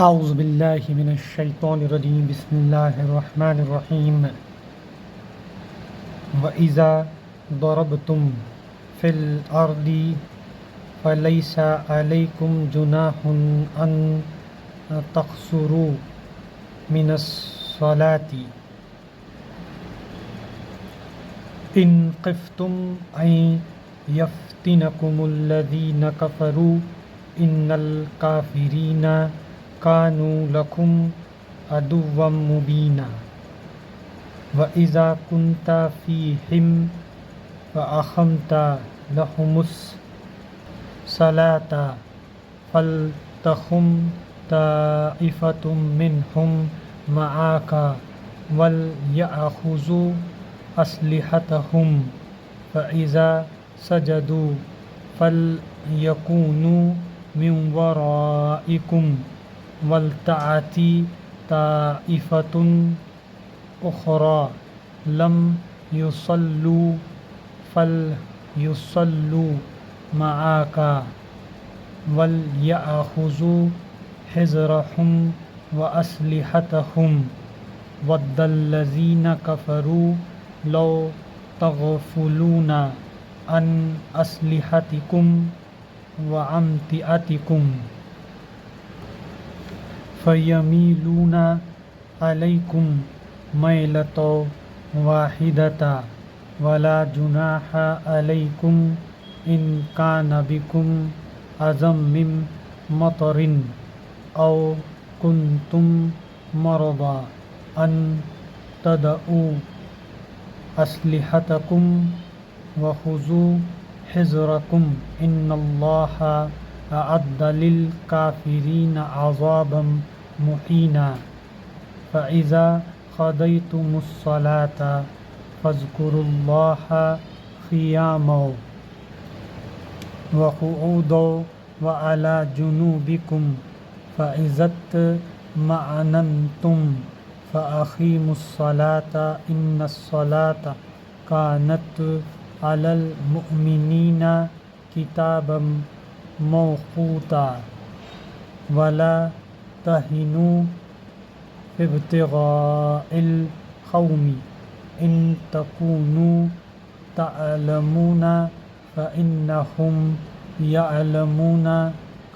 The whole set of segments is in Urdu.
اعوذ باللہ من الشیطان الرجیم بسم اللہ الرحمن الرحیم وَإِذَا ضَرَبْتُمْ فِي الْأَرْضِ فَلَيْسَ عَلَيْكُمْ جُنَاحٌ أَن تَقْصُرُوا مِنَ الصَّلَاةِ إِن خِفْتُمْ أَن يَفْتِنَكُمُ الَّذِينَ كَفَرُوا إِنَّ الْكَافِرِينَ كَانُوا لَكُمْ عَدُوًّا مُبِينًا وَإِذَا كُنْتَ فِيهِمْ فَأَقَمْتَ لَهُمُ الصَّلَاةَ فَلْتَقُمْ طَائِفَةٌ مِّنْهُمْ مَعَكَ وَلْيَأْخُذُوا أَسْلِحَتَهُمْ فَإِذَا سَجَدُوا فَلْيَكُونُوا مِنْ وَرَائِكُمْ وَلْتَأْتِ طَائِفَةٌ أُخْرَى لَمْ يُصَلُّوا فَلْيُصَلُّوا مَعَكَ وَلْيَأْخُذُوا حِذْرَهُمْ وَأَسْلِحَتَهُمْ وَدَّ الَّذِينَ كَفَرُوا لَوْ تَغْفُلُونَ عَنْ أَسْلِحَتِكُمْ وَأَمْتِعَتِكُمْ فَيَمِيلُونَ عَلَيْكُمْ مَيْلَةً وَاحِدَةً وَلَا جُنَاحَ عَلَيْكُمْ إِنْ كَانَ بِكُمْ أَذًى مِّن مَطَرٍ أَوْ كُنْتُمْ مَرْضَىٰ أَن تَضَعُوا أَسْلِحَتَكُمْ وَخُذُوا حِذْرَكُمْ إِنَّ اللَّهَ أَعَدَّ لِلْكَافِرِينَ عَذَابًا مُهِينًا فَإِذَا قَضَيْتُمُ الصَّلَاةَ فاذكروا الله قياما وقعودا وعلى جنوبكم فإذا اطمأننتم فأقيموا الصلاة إن الصلاة كانت على المؤمنين كتابا موقوتا ولا تهنوا في ابتغاء القوم إن تكونوا تعلمون فإنهم يعلمون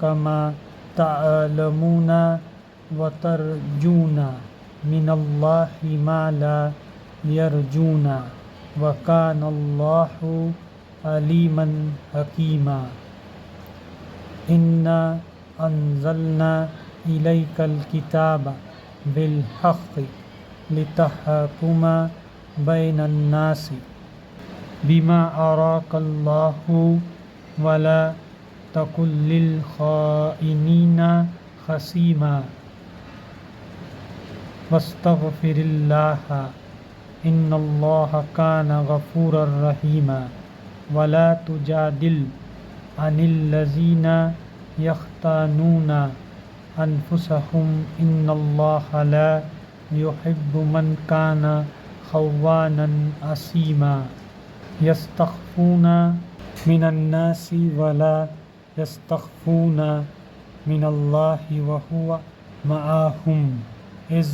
كما تعلمون وترجون من الله ما لا يرجون وكان الله عليما حكيما إنا أنزلنا إليك الكتاب بالحق لتحكم بين الناس بما أراك الله ولا تكن للخائنين خصيما واستغفر الله إن الله كان غفورا رحيما ولا تجادل عن الذين يختانون أنفسهم إن الله لا يحب من كان خوانا أثيما يستخفون من الناس ولا يستخفون من الله وهو معهم إذ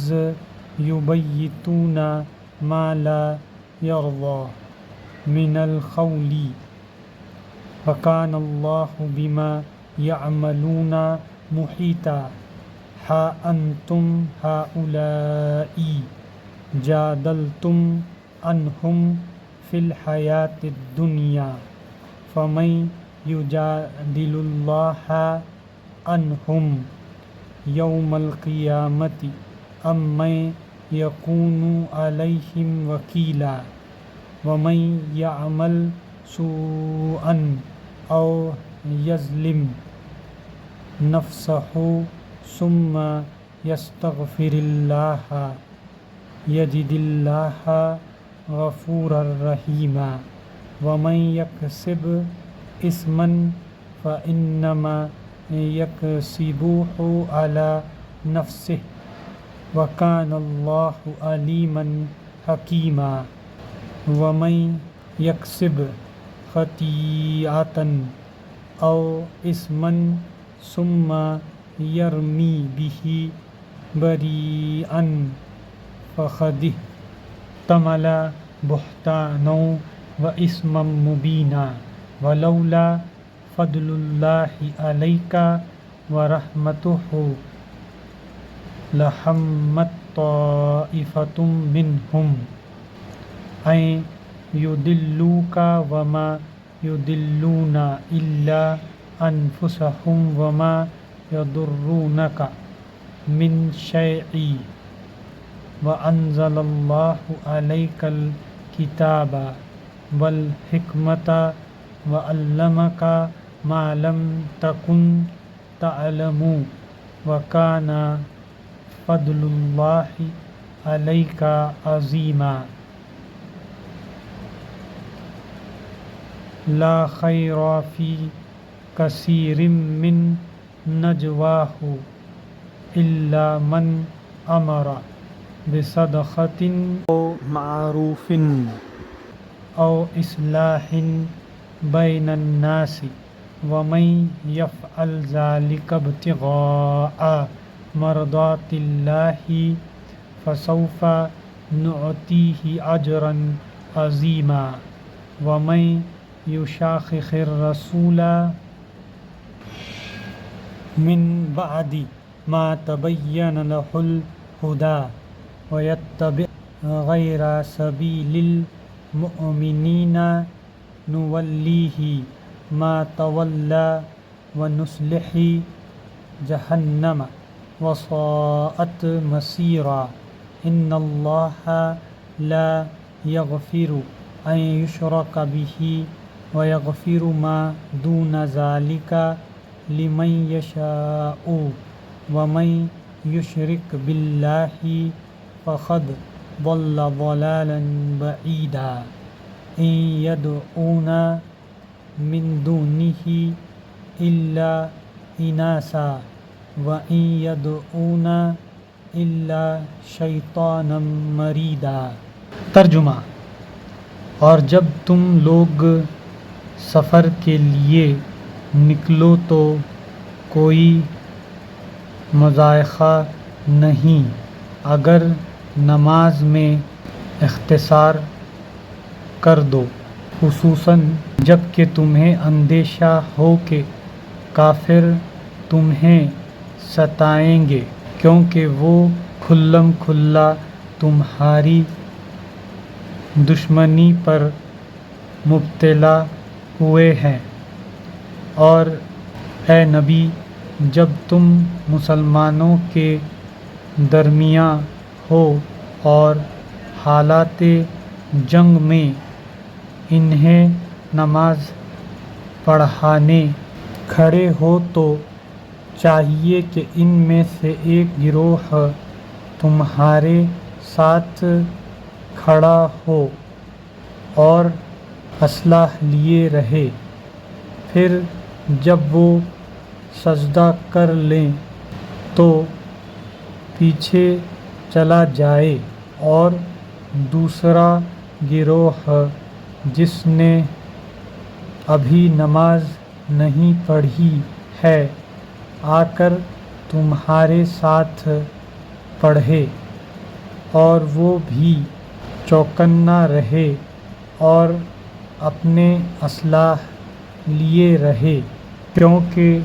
يبيتون ما لا يرضى من القول وكان الله بما يعملون محيطا ها أنتم هؤلاء جادلتم عنهم في الحياة الدنيا فمن يجادل الله عنهم يوم القيامة أم من يكون عليهم وكيلا ومن يعمل سوءا أو يظلم نفسه ثم يستغفر الله يجد الله غفورا رحيما ومن يكسب إثما فإنما يكسبه على نفسه وكان الله عليما حكيما ومن يكسب خطيئة أو إثما ثم يرمي به بريئا فقد احتمل بهتانا وإثما مبينا ولولا فضل الله عليك ورحمته لهمت طائفة منهم أن يضلوك وما يضلون إلا أنفسهم وما يضرونك من شيء وأنزل الله عليك الكتاب والحكمة وعلمك ما لم تكن تعلم وكان فضل الله عليك عظيما لا خير في كثير من نجواه إلا من أمر بصدقة أو معروف أو إصلاح بين الناس ومن يفعل ذلك ابتغاء مرضات الله فسوف نؤتيه أجرا عظيما ومن يشاقق الرسول من بعد ما تبين له الهدى ويتبع غير سبيل المؤمنين نوليه ما تولى ونصلح جهنم وساءت مصيرا إن الله لا يغفر أن يشرك به ويغفر ما دون ذلك لمن يشاء ومن يشرك بالله فقد ضل ضلالا بعيدا إن يدعون من دونه إلا إناثا وإن يدعون إلا شيطانا مريدا۔ ترجمہ: اور جب تم لوگ سفر کے لیے نکلو تو کوئی مضائقہ نہیں، اگر نماز میں اختصار کر دو، خصوصاً جب کہ تمہیں اندیشہ ہو کہ کافر تمہیں ستائیں گے، کیونکہ وہ کھلم کھلا تمہاری دشمنی پر مبتلا ہوئے ہیں۔ اور اے نبی، جب تم مسلمانوں کے درمیان ہو اور حالات جنگ میں انہیں نماز پڑھانے کھڑے ہو تو چاہیے کہ ان میں سے ایک گروہ تمہارے ساتھ کھڑا ہو اور اسلحہ لیے رہے، پھر جب وہ سجدہ کر لیں تو پیچھے چلا جائے، اور دوسرا گروہ جس نے ابھی نماز نہیں پڑھی ہے آ کر تمہارے ساتھ پڑھے، اور وہ بھی چوکنا رہے اور اپنے اسلحہ لیے رہے، کیونکہ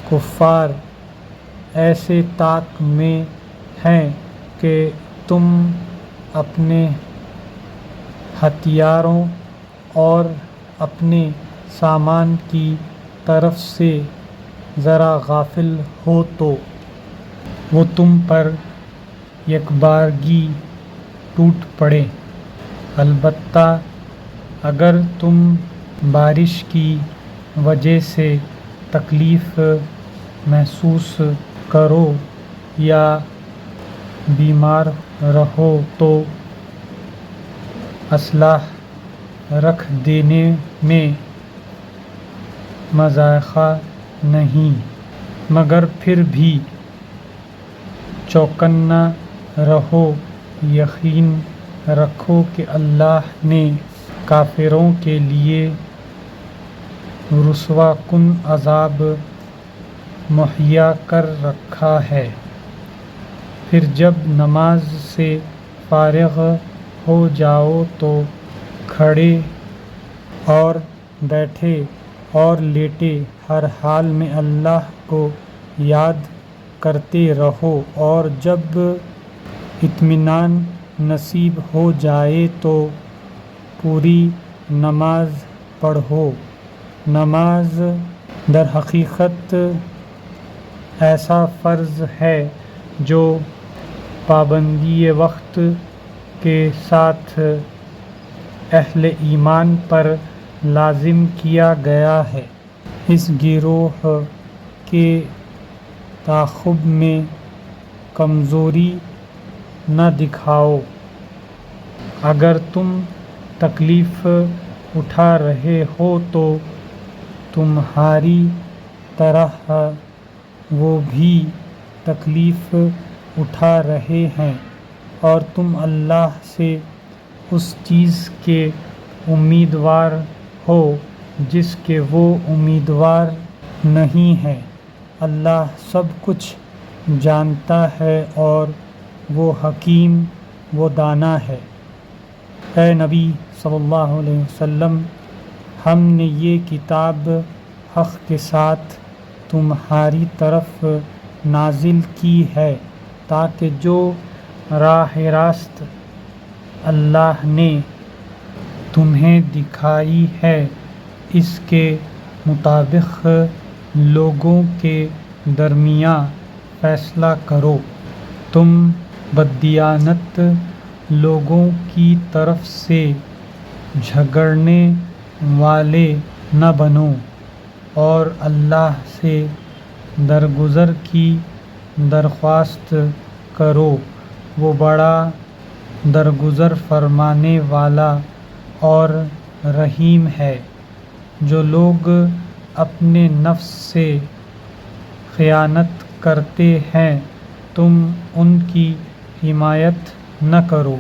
کفار ایسے طاق میں ہیں کہ تم اپنے ہتھیاروں اور اپنے سامان کی طرف سے ذرا غافل ہو تو وہ تم پر یکبارگی ٹوٹ پڑے۔ البتہ اگر تم بارش کی وجہ سے تکلیف محسوس کرو یا بیمار رہو تو اسلحہ رکھ دینے میں مضائقہ نہیں، مگر پھر بھی چوکنا رہو، یقین رکھو کہ اللہ نے کافروں کے لیے رسوا کن عذاب مہیا کر رکھا ہے۔ پھر جب نماز سے فارغ ہو جاؤ تو کھڑے اور بیٹھے اور لیٹے ہر حال میں اللہ کو یاد کرتے رہو، اور جب اطمینان نصیب ہو جائے تو پوری نماز پڑھو۔ نماز در حقیقت ایسا فرض ہے جو پابندی وقت کے ساتھ اہل ایمان پر لازم کیا گیا ہے۔ اس گروہ کے تعاقب میں کمزوری نہ دکھاؤ۔ اگر تم تکلیف اٹھا رہے ہو تو تمہاری طرح وہ بھی تکلیف اٹھا رہے ہیں، اور تم اللہ سے اس چیز کے امیدوار ہو جس کے وہ امیدوار نہیں ہیں۔ اللہ سب کچھ جانتا ہے اور وہ حکیم و دانا ہے۔ اے نبی صلی اللہ علیہ وسلم، ہم نے یہ کتاب حق کے ساتھ تمہاری طرف نازل کی ہے تاکہ جو راہ راست اللہ نے تمہیں دکھائی ہے اس کے مطابق لوگوں کے درمیان فیصلہ کرو۔ تم بددیانت لوگوں کی طرف سے جھگڑنے والے نہ بنو، اور اللہ سے درگزر کی درخواست کرو، وہ بڑا درگزر فرمانے والا اور رحیم ہے۔ جو لوگ اپنے نفس سے خیانت کرتے ہیں تم ان کی حمایت نہ کرو۔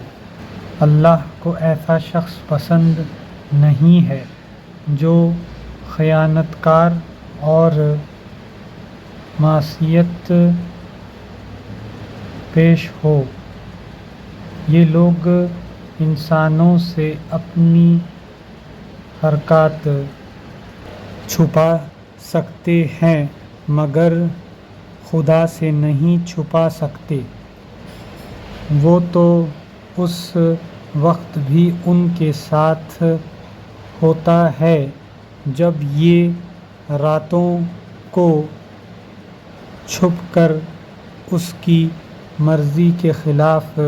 اللہ کو ایسا شخص پسند نہیں ہے جو خیانت کار اور معصیت پیش ہو۔ یہ لوگ انسانوں سے اپنی حرکات چھپا سکتے ہیں مگر خدا سے نہیں چھپا سکتے۔ وہ تو اس وقت بھی ان کے ساتھ ہوتا ہے جب یہ راتوں کو چھپ کر اس کی مرضی کے خلاف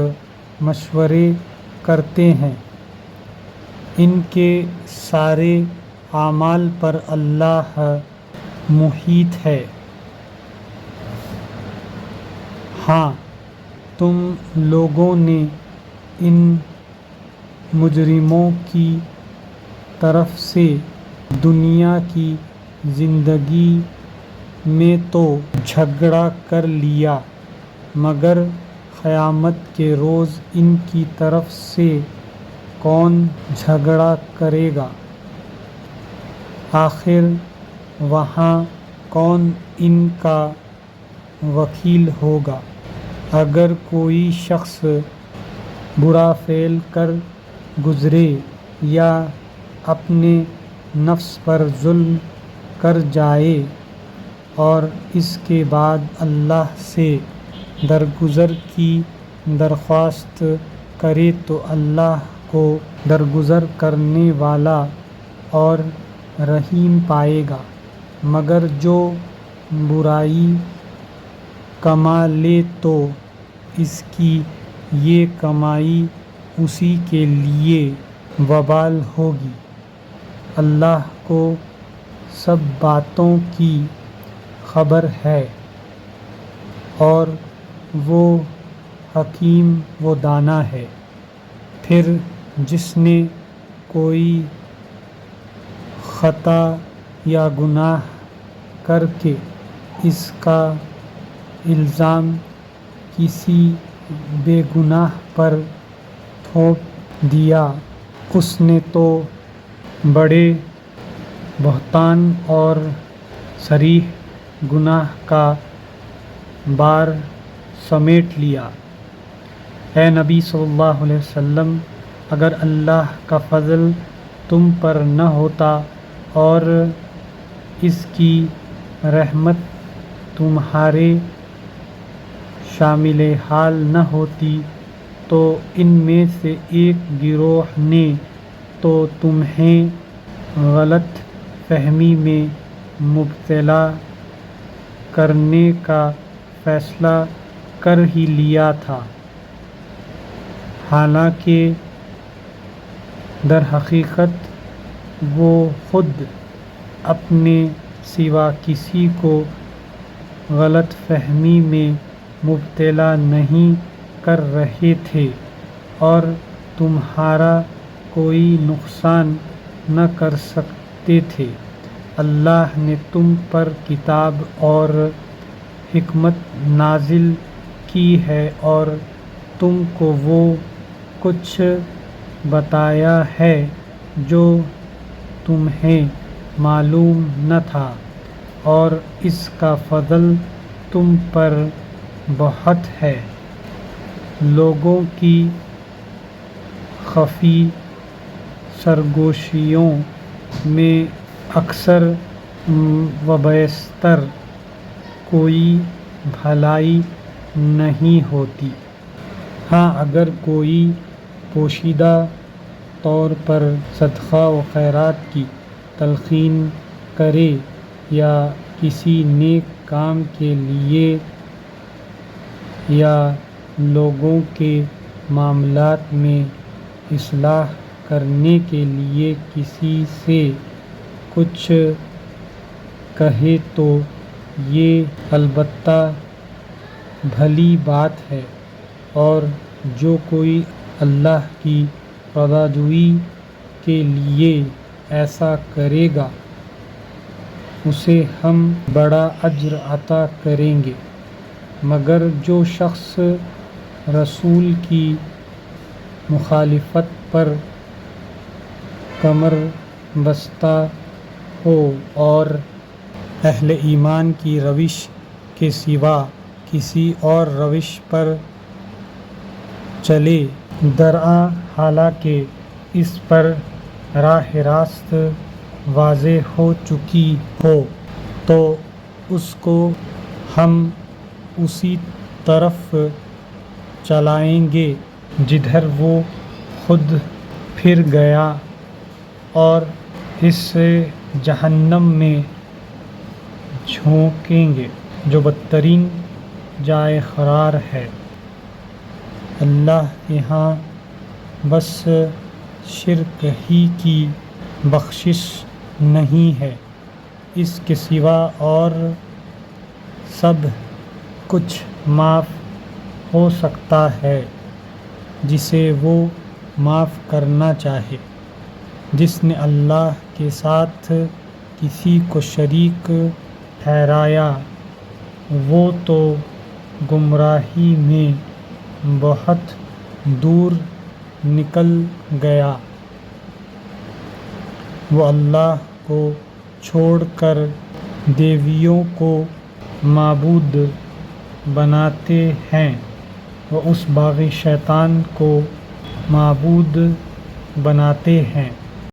مشورے کرتے ہیں۔ ان کے سارے اعمال پر اللہ محیط ہے۔ ہاں، تم لوگوں نے ان مجرموں کی طرف سے دنیا کی زندگی میں تو جھگڑا کر لیا، مگر قیامت کے روز ان کی طرف سے کون جھگڑا کرے گا؟ آخر وہاں کون ان کا وکیل ہوگا؟ اگر کوئی شخص برا فعل کر گزرے یا اپنے نفس پر ظلم کر جائے اور اس کے بعد اللہ سے درگزر کی درخواست کرے تو اللہ کو درگزر کرنے والا اور رحیم پائے گا۔ مگر جو برائی کما لے تو اس کی یہ کمائی اسی کے لیے وبال ہوگی۔ اللہ کو سب باتوں کی خبر ہے اور وہ حکیم و دانا ہے۔ پھر جس نے کوئی خطا یا گناہ کر کے اس کا الزام کسی بے گناہ پر تھوپ دیا، اس نے تو بڑے بہتان اور صریح گناہ کا بار سمیٹ لیا۔ اے نبی صلی اللہ علیہ وسلم، اگر اللہ کا فضل تم پر نہ ہوتا اور اس کی رحمت تمہارے شامل حال نہ ہوتی تو ان میں سے ایک گروہ نے تو تمہیں غلط فہمی میں مبتلا کرنے کا فیصلہ کر ہی لیا تھا، حالانکہ در حقیقت وہ خود اپنے سوا کسی کو غلط فہمی میں مبتلا نہیں کر رہے تھے اور تمہارا کوئی نقصان نہ کر سکتے تھے۔ اللہ نے تم پر کتاب اور حکمت نازل کی ہے اور تم کو وہ کچھ بتایا ہے جو تمہیں معلوم نہ تھا، اور اس کا فضل تم پر بہت ہے۔ لوگوں کی خفی سرگوشیوں میں اکثر و بیشتر کوئی بھلائی نہیں ہوتی۔ ہاں، اگر کوئی پوشیدہ طور پر صدقہ و خیرات کی تلقین کرے یا کسی نیک کام کے لیے یا لوگوں کے معاملات میں اصلاح کرنے کے لیے کسی سے کچھ کہے تو یہ البتہ بھلی بات ہے، اور جو کوئی اللہ کی رضا جوئی کے لیے ایسا کرے گا اسے ہم بڑا اجر عطا کریں گے، مگر جو شخص رسول کی مخالفت پر کمر بستہ ہو اور اہل ایمان کی روش کے سوا کسی اور روش پر چلے، درأں حالانکہ اس پر راہ راست واضح ہو چکی ہو، تو اس کو ہم اسی طرف چلائیں گے جدھر وہ خود پھر گیا، اور اسے جہنم میں جھونکیں گے جو بدترین جائے قرار ہے۔ اللہ کے ہاں بس شرک ہی کی بخشش نہیں ہے، اس کے سوا اور سب کچھ معاف ہو سکتا ہے جسے وہ معاف کرنا چاہے۔ جس نے اللہ کے ساتھ کسی کو شریک ٹھہرایا وہ تو گمراہی میں بہت دور نکل گیا۔ وہ اللہ کو چھوڑ کر دیویوں کو معبود بناتے ہیں، وہ اس باغی شیطان کو معبود بناتے ہیں